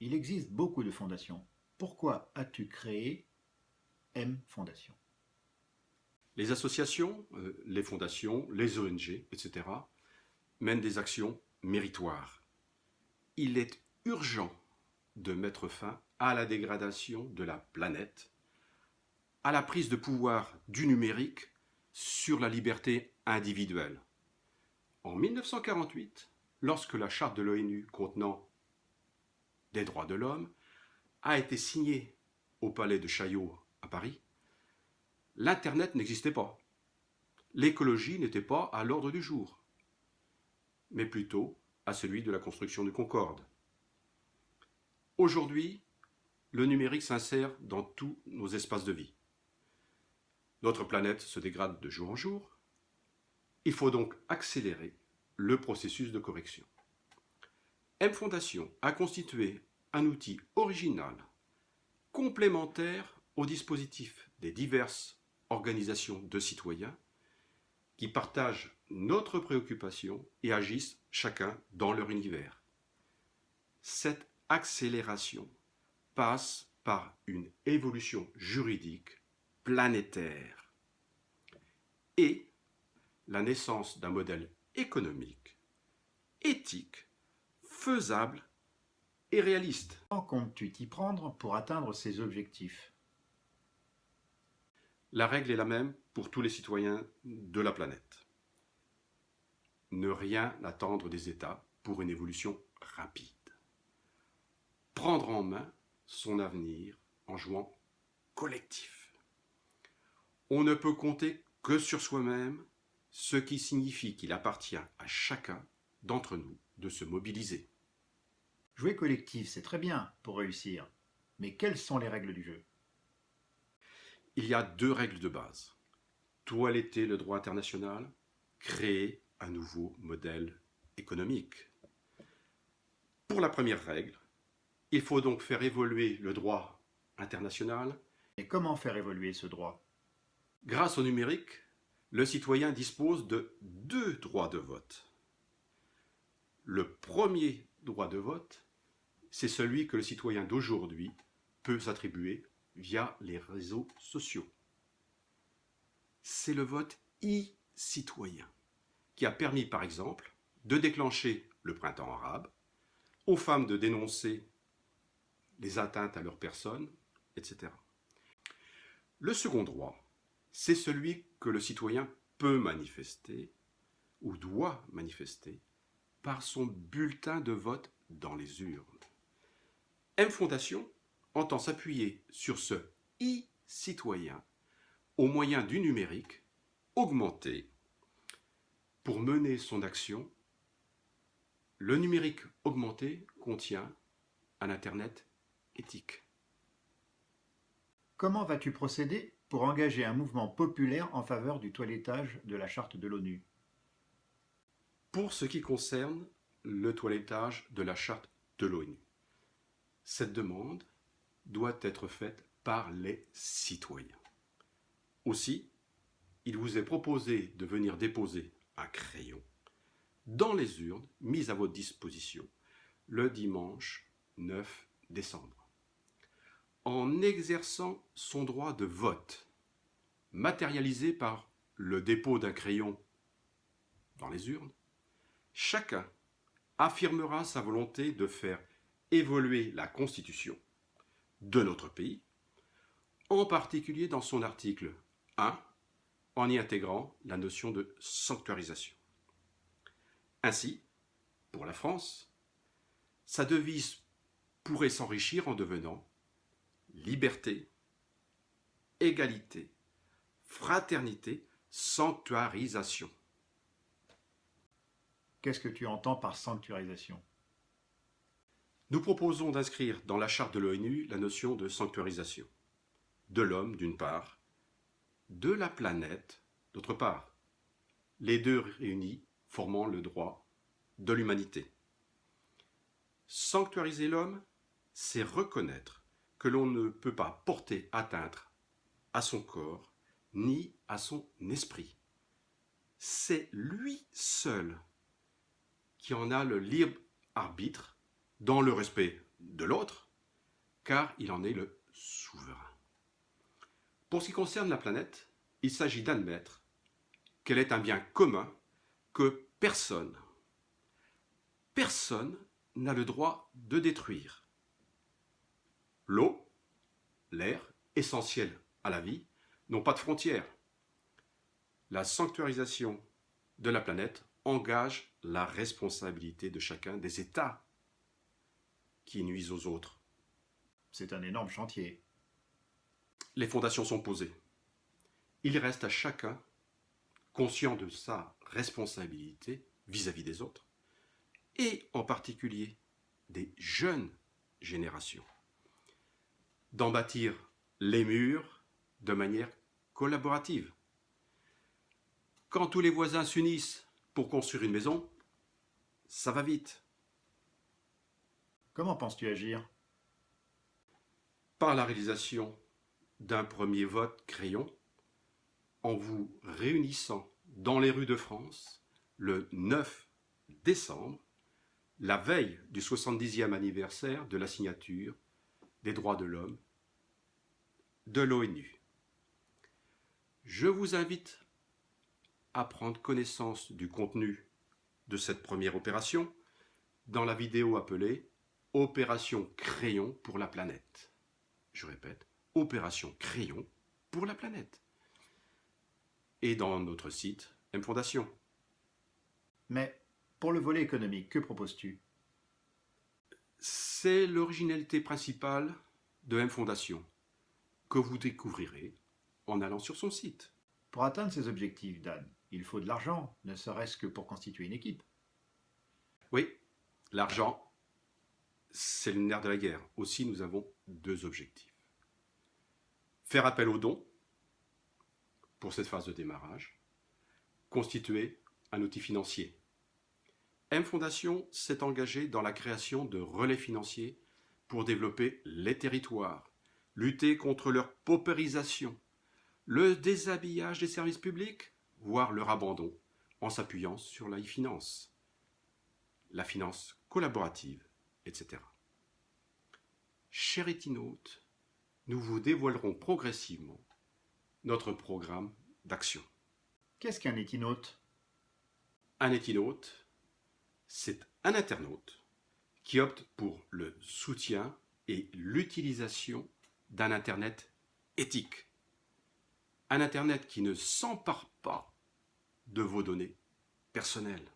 il existe beaucoup de fondations. Pourquoi as-tu créé M Fondation? Les associations, les fondations, les ONG, etc., mènent des actions méritoires. Il est urgent de mettre fin à la dégradation de la planète, à la prise de pouvoir du numérique sur la liberté individuelle. En 1948, lorsque la charte de l'ONU contenant des droits de l'homme a été signée au palais de Chaillot à Paris, l'Internet n'existait pas. L'écologie n'était pas à l'ordre du jour, mais plutôt à celui de la construction de Concorde. Aujourd'hui, le numérique s'insère dans tous nos espaces de vie. Notre planète se dégrade de jour en jour. Il faut donc accélérer le processus de correction. M Fondation a constitué un outil original, complémentaire au dispositif des diverses organisations de citoyens qui partagent notre préoccupation et agissent chacun dans leur univers. Cette accélération passe par une évolution juridique planétaire et la naissance d'un modèle économique, éthique, faisable et réaliste. Comment comptes-tu t'y prendre pour atteindre ces objectifs? La règle est la même pour tous les citoyens de la planète. Ne rien attendre des États pour une évolution rapide. Prendre en main son avenir en jouant collectif. On ne peut compter que sur soi-même, ce qui signifie qu'il appartient à chacun d'entre nous de se mobiliser. Jouer collectif, c'est très bien pour réussir. Mais quelles sont les règles du jeu? Il y a deux règles de base. Toiletter le droit international, créer un nouveau modèle économique. Pour la première règle, il faut donc faire évoluer le droit international. Et comment faire évoluer ce droit? Grâce au numérique, le citoyen dispose de deux droits de vote. Le premier droit de vote, c'est celui que le citoyen d'aujourd'hui peut s'attribuer via les réseaux sociaux. C'est le vote e-citoyen qui a permis, par exemple, de déclencher le printemps arabe, aux femmes de dénoncer les atteintes à leur personne, etc. Le second droit, c'est celui que le citoyen peut manifester ou doit manifester par son bulletin de vote dans les urnes. M Fondation entend s'appuyer sur ce e-citoyen au moyen du numérique augmenté pour mener son action. Le numérique augmenté contient un Internet éthique. Comment vas-tu procéder pour engager un mouvement populaire en faveur du toilettage de la charte de l'ONU? Pour ce qui concerne le toilettage de la charte de l'ONU, cette demande doit être faite par les citoyens. Aussi, il vous est proposé de venir déposer un crayon dans les urnes mises à votre disposition le dimanche 9 décembre. En exerçant son droit de vote, matérialisé par le dépôt d'un crayon dans les urnes, chacun affirmera sa volonté de faire évoluer la Constitution de notre pays, en particulier dans son article 1, en y intégrant la notion de sanctuarisation. Ainsi, pour la France, sa devise pourrait s'enrichir en devenant liberté, égalité, fraternité, sanctuarisation. Qu'est-ce que tu entends par sanctuarisation? Nous proposons d'inscrire dans la charte de l'ONU la notion de sanctuarisation, de l'homme d'une part, de la planète d'autre part, les deux réunis formant le droit de l'humanité. Sanctuariser l'homme, c'est reconnaître que l'on ne peut pas porter atteinte à son corps ni à son esprit. C'est lui seul qui en a le libre arbitre dans le respect de l'autre, car il en est le souverain. Pour ce qui concerne la planète, il s'agit d'admettre qu'elle est un bien commun que personne n'a le droit de détruire. L'eau, l'air, essentiels à la vie, n'ont pas de frontières. La sanctuarisation de la planète engage la responsabilité de chacun des États qui nuisent aux autres. C'est un énorme chantier. Les fondations sont posées. Il reste à chacun, conscient de sa responsabilité vis-à-vis des autres, et en particulier des jeunes générations, d'en bâtir les murs de manière collaborative. Quand tous les voisins s'unissent pour construire une maison, ça va vite. Comment penses-tu agir? Par la réalisation d'un premier vote crayon, en vous réunissant dans les rues de France le 9 décembre, la veille du 70e anniversaire de la signature des droits de l'homme de l'ONU. Je vous invite à prendre connaissance du contenu de cette première opération dans la vidéo appelée « Opération Crayon pour la planète ». Je répète, « Opération Crayon pour la planète ». Et dans notre site M-Fondation. Mais pour le volet économique, que proposes-tu? C'est l'originalité principale de M-Fondation, que vous découvrirez en allant sur son site. Pour atteindre ces objectifs, Dan, il faut de l'argent, ne serait-ce que pour constituer une équipe. Oui, l'argent, c'est le nerf de la guerre. Aussi, nous avons deux objectifs. Faire appel aux dons pour cette phase de démarrage, constituer un outil financier. M-Fondation s'est engagée dans la création de relais financiers pour développer les territoires, lutter contre leur paupérisation, le déshabillage des services publics, voire leur abandon, en s'appuyant sur la e-finance, la finance collaborative, etc. Chers étinautes, nous vous dévoilerons progressivement notre programme d'action. Qu'est-ce qu'un étinaute? Un étinaute, c'est un internaute qui opte pour le soutien et l'utilisation d'un Internet éthique. Un Internet qui ne s'empare pas de vos données personnelles.